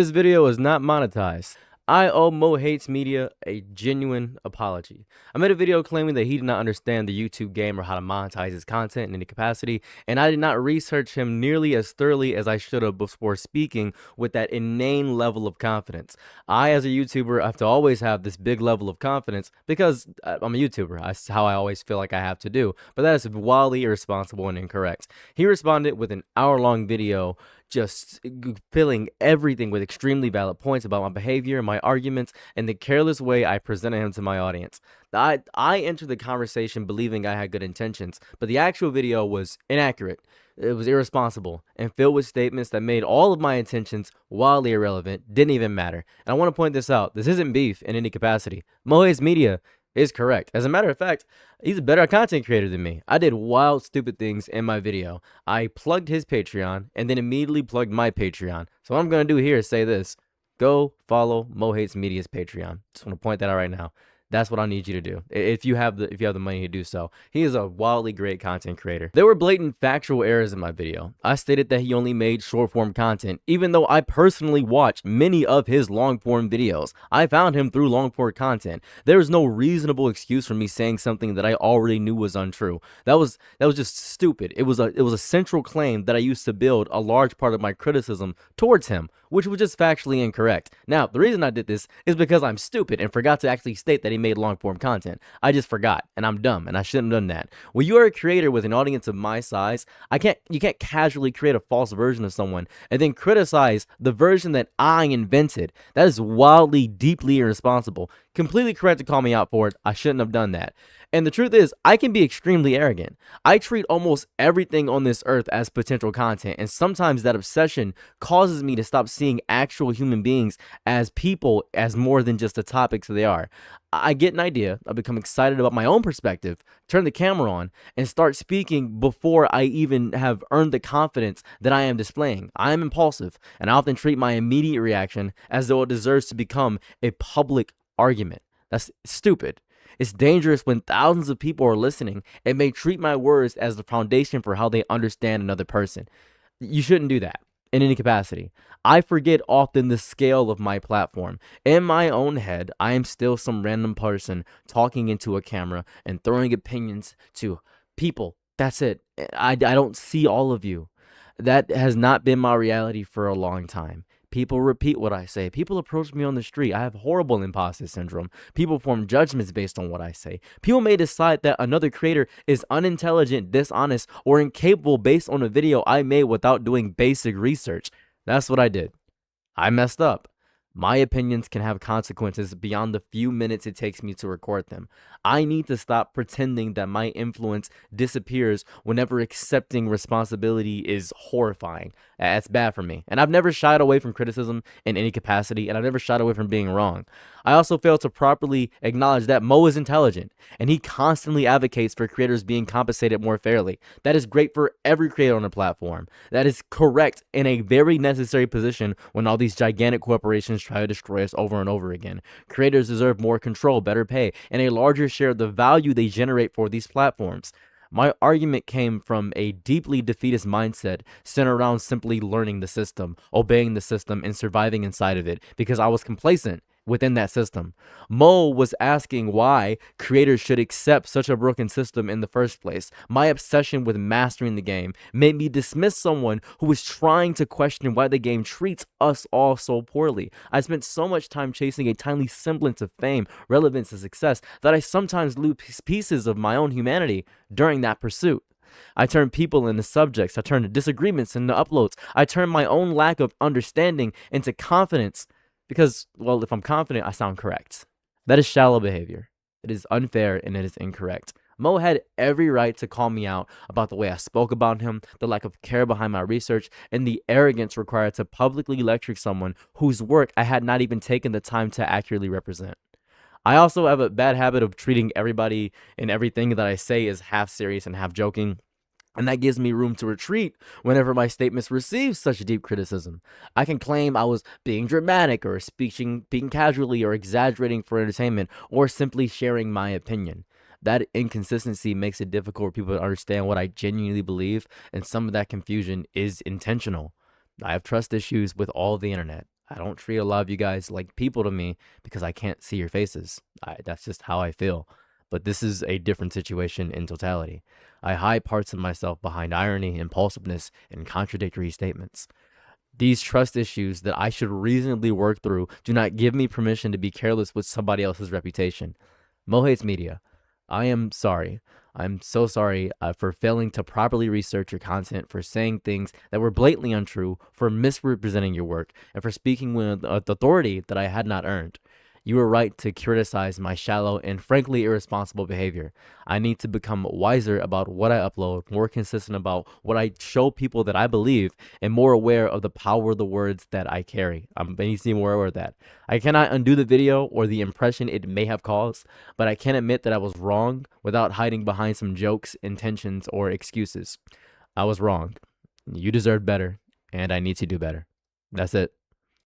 This video is not monetized. I owe Mo Hates Media a genuine apology. I made a video claiming that he did not understand the YouTube game or how to monetize his content in any capacity, and I did not research him nearly as thoroughly as I should have before speaking with that inane level of confidence. I, as a YouTuber, have to always have this big level of confidence because I'm a YouTuber. That's how I always feel like I have to do, but that is wildly irresponsible and incorrect. He responded with an hour-long video just filling everything with extremely valid points about my behavior, my arguments, and the careless way I presented him to my audience. I entered the conversation believing I had good intentions, but the actual video was inaccurate. It was irresponsible and filled with statements that made all of my intentions wildly irrelevant, didn't even matter. And I want to point this out. This isn't beef in any capacity. Moe's Media is correct. As a matter of fact, he's a better content creator than me. I did wild, stupid things in my video. I plugged his Patreon and then immediately plugged my Patreon. So what I'm going to do here is say this. Go follow Mo Hates Media's Patreon. Just want to point that out right now. That's what I need you to do if you have the money to do so. He is a wildly great content creator. There were blatant factual errors in my video. I stated that he only made short form content, even though I personally watched many of his long form videos. I found him through long form content. There is no reasonable excuse for me saying something that I already knew was untrue. That was just stupid. It was a central claim that I used to build a large part of my criticism towards him, which was just factually incorrect. Now, the reason I did this is because I'm stupid and forgot to actually state that he made long form content. I just forgot, and I'm dumb, and I shouldn't have done that. When you are a creator with an audience of my size, you can't casually create a false version of someone and then criticize the version that I invented. That is wildly, deeply irresponsible. Completely correct to call me out for it. I shouldn't have done that. And the truth is, I can be extremely arrogant. I treat almost everything on this earth as potential content, and sometimes that obsession causes me to stop seeing actual human beings as people, as more than just the topics they are. I get an idea, I become excited about my own perspective, turn the camera on, and start speaking before I even have earned the confidence that I am displaying. I am impulsive, and I often treat my immediate reaction as though it deserves to become a public argument. That's stupid. It's dangerous when thousands of people are listening and may treat my words as the foundation for how they understand another person. You shouldn't do that in any capacity. I forget often the scale of my platform. In my own head, I am still some random person talking into a camera and throwing opinions to people. That's it. I don't see all of you. That has not been my reality for a long time. People repeat what I say. People approach me on the street. I have horrible imposter syndrome. People form judgments based on what I say. People may decide that another creator is unintelligent, dishonest, or incapable based on a video I made without doing basic research. That's what I did. I messed up. My opinions can have consequences beyond the few minutes it takes me to record them. I need to stop pretending that my influence disappears whenever accepting responsibility is horrifying. That's bad for me. And I've never shied away from criticism in any capacity, and I've never shied away from being wrong. I also fail to properly acknowledge that Mo is intelligent, and he constantly advocates for creators being compensated more fairly. That is great for every creator on the platform. That is correct in a very necessary position when all these gigantic corporations try to destroy us over and over again. Creators deserve more control, better pay, and a larger share of the value they generate for these platforms. My argument came from a deeply defeatist mindset centered around simply learning the system, obeying the system, and surviving inside of it because I was complacent within that system. Mo was asking why creators should accept such a broken system in the first place. My obsession with mastering the game made me dismiss someone who was trying to question why the game treats us all so poorly. I spent so much time chasing a tiny semblance of fame, relevance, and success that I sometimes lose pieces of my own humanity during that pursuit. I turn people into subjects. I turn disagreements into uploads. I turn my own lack of understanding into confidence. Because, well, if I'm confident, I sound correct. That is shallow behavior. It is unfair and it is incorrect. Mo had every right to call me out about the way I spoke about him, the lack of care behind my research, and the arrogance required to publicly lecture someone whose work I had not even taken the time to accurately represent. I also have a bad habit of treating everybody and everything that I say as half serious and half joking. And that gives me room to retreat whenever my statements receive such deep criticism. I can claim I was being dramatic or speaking casually or exaggerating for entertainment or simply sharing my opinion. That inconsistency makes it difficult for people to understand what I genuinely believe, and some of that confusion is intentional. I have trust issues with all the internet. I don't treat a lot of you guys like people to me because I can't see your faces. That's just how I feel. But this is a different situation in totality. I hide parts of myself behind irony, impulsiveness, and contradictory statements. These trust issues that I should reasonably work through do not give me permission to be careless with somebody else's reputation. Mo Hates Media, I am sorry. I'm so sorry for failing to properly research your content, for saying things that were blatantly untrue, for misrepresenting your work, and for speaking with authority that I had not earned. You were right to criticize my shallow and frankly irresponsible behavior. I need to become wiser about what I upload, more consistent about what I show people that I believe, and more aware of the power of the words that I carry. I need to be more aware of that. I cannot undo the video or the impression it may have caused, but I can admit that I was wrong without hiding behind some jokes, intentions, or excuses. I was wrong. You deserve better, and I need to do better. That's it.